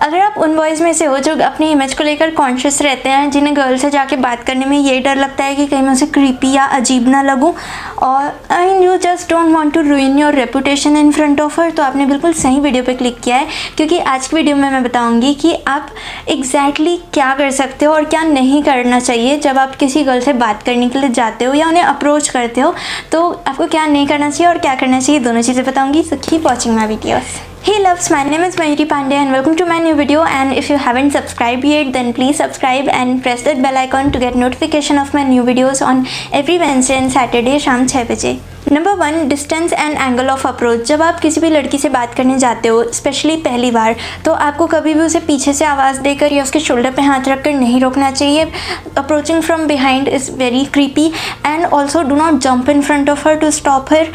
अगर आप उन बॉयज़ में से हो जो अपनी इमेज को लेकर कॉन्शियस रहते हैं, जिन्हें गर्ल से जाके बात करने में ये डर लगता है कि कहीं मैं उसे क्रीपी या अजीब ना लगूं, और you just don't want to ruin your reputation in front of her, तो आपने बिल्कुल सही वीडियो पे क्लिक किया है। क्योंकि आज की वीडियो में मैं बताऊंगी कि आप एग्जैक्टली क्या कर सकते हो और क्या नहीं करना चाहिए जब आप किसी गर्ल से बात करने के लिए जाते हो या उन्हें अप्रोच करते हो। तो आपको क्या नहीं करना चाहिए और क्या करना चाहिए, दोनों चीज़ें बताऊंगी। So keep watching my videos. Hey loves, my name is Mayuri Pandey and welcome to my new video, and if you haven't subscribed yet then please subscribe and press that bell icon to get notification of my new videos on every Wednesday and Saturday शाम 6 बजे। Number 1, distance and angle of approach. जब आप किसी भी लड़की से बात करने जाते हो, स्पेशली पहली बार, तो आपको कभी भी उसे पीछे से आवाज़ देकर या उसके शोल्डर पे हाथ रखकर नहीं रोकना चाहिए। Approaching from behind is very creepy and also do not jump in front of her to stop her,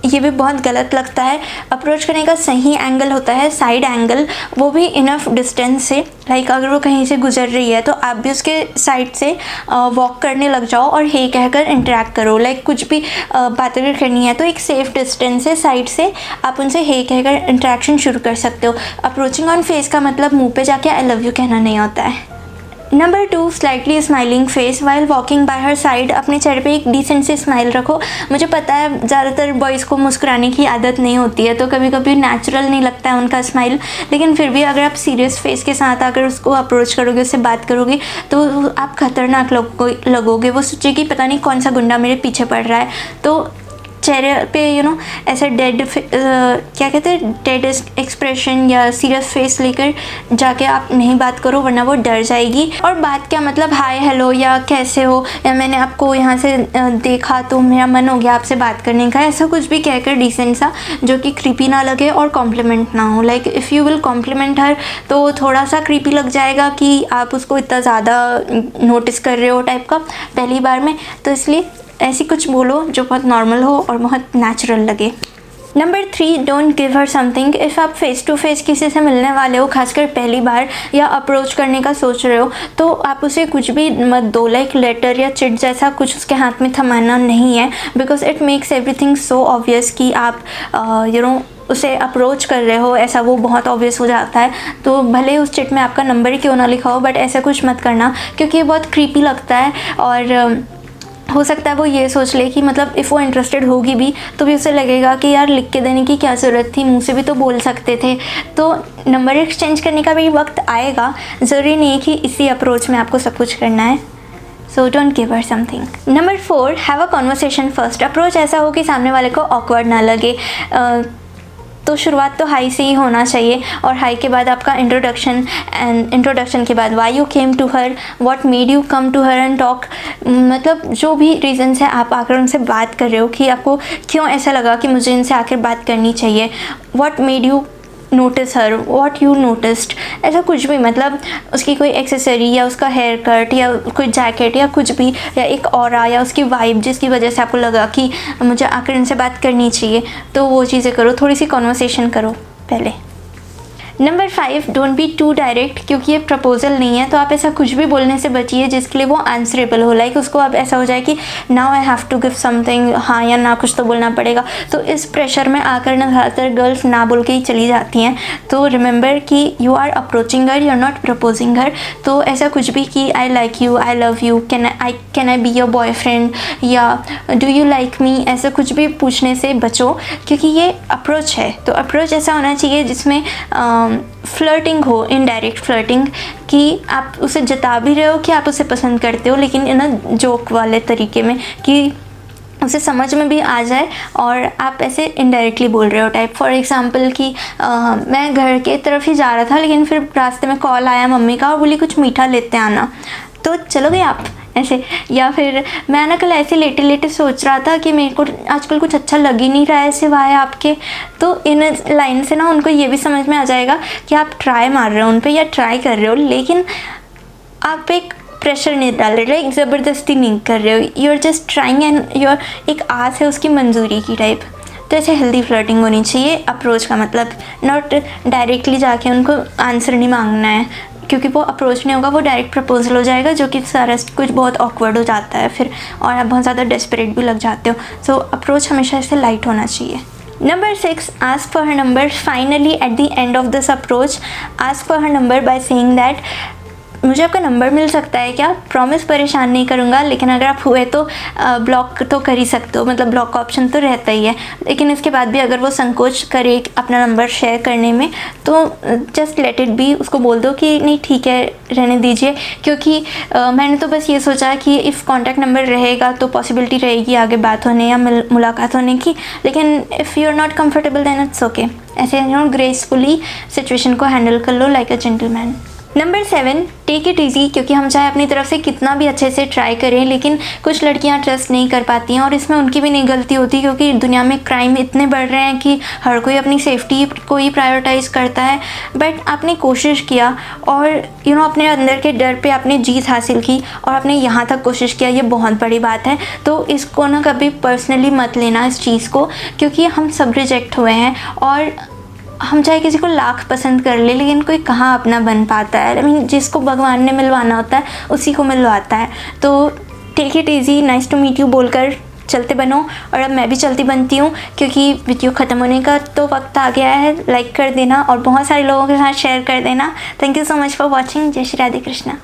ये भी बहुत गलत लगता है। अप्रोच करने का सही एंगल होता है साइड एंगल, वो भी इनफ डिस्टेंस से। लाइक अगर वो कहीं से गुजर रही है तो आप भी उसके साइड से वॉक करने लग जाओ और हे कहकर इंटरेक्ट करो। लाइक कुछ भी बातें करनी है तो एक सेफ डिस्टेंस से साइड से आप उनसे हे कहकर इंटरेक्शन शुरू कर सकते हो। अप्रोचिंग ऑन फेस का मतलब मुँह पे जाके आई लव यू कहना नहीं होता है। Number 2, slightly smiling face while walking by her side. अपने चेहरे पे एक डिसेंट सी स्माइल रखो। मुझे पता है ज़्यादातर बॉयज़ को मुस्कुराने की आदत नहीं होती है, तो कभी कभी नेचुरल नहीं लगता है उनका स्माइल, लेकिन फिर भी अगर आप सीरियस फेस के साथ आकर उसको अप्रोच करोगे, उससे बात करोगे, तो आप खतरनाक लगोगे। वो सोचेगी पता नहीं कौन सा गुंडा मेरे पीछे पड़ रहा है। तो चेहरे पे ऐसे डेड क्या कहते हैं, डेड एक्सप्रेशन या सीरियस फेस लेकर जाके आप नहीं बात करो, वरना वो डर जाएगी। और बात क्या मतलब हाय हेलो या कैसे हो या मैंने आपको यहाँ से देखा तो मेरा मन हो गया आपसे बात करने का, ऐसा कुछ भी कहकर डिसेंट सा जो कि क्रीपी ना लगे और कॉम्प्लीमेंट ना हो। Like if you will compliment her तो थोड़ा सा क्रीपी लग जाएगा कि आप उसको इतना ज़्यादा नोटिस कर रहे हो टाइप का पहली बार में, तो इसलिए ऐसी कुछ बोलो जो बहुत नॉर्मल हो और बहुत नेचुरल लगे। Number 3, don't give her something. If आप फेस टू फेस किसी से मिलने वाले हो, खासकर पहली बार, या अप्रोच करने का सोच रहे हो, तो आप उसे कुछ भी मत दो। लाइक लेटर या चिट जैसा कुछ उसके हाथ में थमाना नहीं है, because it makes everything so obvious कि आप उसे अप्रोच कर रहे हो, ऐसा वो बहुत ऑब्वियस हो जाता है। तो भले उस चिट में आपका नंबर ही क्यों ना लिखा हो, बट ऐसा कुछ मत करना क्योंकि ये बहुत क्रीपी लगता है। और हो सकता है वो ये सोच ले कि मतलब इफ़ वो इंटरेस्टेड होगी भी तो भी उसे लगेगा कि यार लिख के देने की क्या ज़रूरत थी, मुंह से भी तो बोल सकते थे। तो नंबर एक्सचेंज करने का भी वक्त आएगा, ज़रूरी नहीं है कि इसी अप्रोच में आपको सब कुछ करना है। So don't give her something. Number 4, have a conversation first. Approach ऐसा हो कि सामने वाले को ऑकवर्ड ना लगे। तो शुरुआत तो हाई से ही होना चाहिए, और हाई के बाद आपका इंट्रोडक्शन, एंड इंट्रोडक्शन के बाद why you came to her, what made you come to her and talk. मतलब जो भी रीज़न्स है आप आकर उनसे बात कर रहे हो कि आपको क्यों ऐसा लगा कि मुझे इनसे आकर बात करनी चाहिए। What made you notice her, what you noticed, ऐसा कुछ भी, मतलब उसकी कोई एक्सेसरी या उसका हेयर कट या कोई जैकेट या कुछ भी, या एक ऑरा या उसकी वाइब जिसकी वजह से आपको लगा कि मुझे आकर इनसे बात करनी चाहिए, तो वो चीज़ें करो, थोड़ी सी कॉन्वर्सेशन करो पहले। Number 5, don't be too direct. क्योंकि ये प्रपोजल नहीं है तो आप ऐसा कुछ भी बोलने से बचिए जिसके लिए वो आंसरेबल हो। लाइक उसको अब ऐसा हो जाए कि now I have to give something, हाँ या ना कुछ तो बोलना पड़ेगा। तो इस प्रेशर में आकर ना ज़्यादातर गर्ल्स ना बोल के ही चली जाती हैं। तो रिमेंबर कि you are approaching her, you are not proposing her. तो ऐसा कुछ भी कि I like you, I love you, can I be your boyfriend, या डू यू लाइक मी, ऐसा कुछ भी पूछने से बचो क्योंकि ये अप्रोच है। तो अप्रोच ऐसा होना चाहिए जिसमें फ्लर्टिंग हो, इनडायरेक्ट फ्लर्टिंग, कि आप उसे जता भी रहे हो कि आप उसे पसंद करते हो, लेकिन इन अ जोक वाले तरीके में कि उसे समझ में भी आ जाए और आप ऐसे इनडायरेक्टली बोल रहे हो टाइप। फॉर एग्जांपल कि मैं घर के तरफ ही जा रहा था लेकिन फिर रास्ते में कॉल आया मम्मी का और बोली कुछ मीठा लेते आना, तो चलोगे आप ऐसे। या फिर मैं ना कल ऐसे लेटे लेटे सोच रहा था कि मेरे को आजकल कुछ अच्छा लग ही नहीं रहा है सिवाय आपके। तो इन लाइन से ना उनको ये भी समझ में आ जाएगा कि आप ट्राई मार रहे हो उन पे या ट्राई कर रहे हो, लेकिन आप एक प्रेशर नहीं डाल रहे, एक ज़बरदस्ती नहीं कर रहे हो, you are just trying and your एक आस है उसकी मंजूरी की टाइप। तो ऐसे हेल्दी फ्लर्टिंग होनी चाहिए। अप्रोच का मतलब नॉट डायरेक्टली जाके उनको आंसर नहीं मांगना है, क्योंकि वो अप्रोच नहीं होगा, वो डायरेक्ट प्रपोजल हो जाएगा जो कि सारा कुछ बहुत ऑकवर्ड हो जाता है फिर, और आप बहुत ज़्यादा डेस्परेट भी लग जाते हो। सो अप्रोच हमेशा ऐसे लाइट होना चाहिए। Number 6, ask for her number. Finally, at the end of this approach, ask for her number by saying that मुझे आपका नंबर मिल सकता है क्या? प्रॉमिस परेशान नहीं करूँगा, लेकिन अगर आप हुए तो ब्लॉक तो कर ही सकते हो, मतलब ब्लॉक का ऑप्शन तो रहता ही है। लेकिन इसके बाद भी अगर वो संकोच करे अपना नंबर शेयर करने में, तो जस्ट लेट इट बी। उसको बोल दो कि नहीं ठीक है, रहने दीजिए, क्योंकि मैंने तो बस ये सोचा कि इफ़ कॉन्टैक्ट नंबर रहेगा तो पॉसिबिलिटी रहेगी आगे बात होने या मुलाकात होने की। लेकिन if you are not comfortable then it's okay. ऐसे ग्रेसफुली सिचुएशन को हैंडल कर लो like a gentleman. Number 7, take it easy, क्योंकि हम चाहे अपनी तरफ से कितना भी अच्छे से ट्राई करें, लेकिन कुछ लड़कियां ट्रस्ट नहीं कर पाती हैं, और इसमें उनकी भी नहीं गलती होती, क्योंकि दुनिया में क्राइम इतने बढ़ रहे हैं कि हर कोई अपनी सेफ्टी को ही प्रायोरिटाइज़ करता है। बट आपने कोशिश किया और अपने अंदर के डर पे आपने जीत हासिल की और आपने यहाँ तक कोशिश किया, ये बहुत बड़ी बात है। तो इसको ना कभी पर्सनली मत लेना इस चीज़ को, क्योंकि हम सब रिजेक्ट हुए हैं, और हम चाहे किसी को लाख पसंद कर ले, लेकिन कोई कहाँ अपना बन पाता है। आई मीन जिसको भगवान ने मिलवाना होता है उसी को मिलवाता है। तो take it easy, nice to meet you बोलकर चलते बनो। और अब मैं भी चलती बनती हूँ, क्योंकि वीडियो ख़त्म होने का तो वक्त आ गया है। लाइक कर देना और बहुत सारे लोगों के साथ शेयर कर देना। Thank you so much for watching. जय श्री राधे कृष्णा।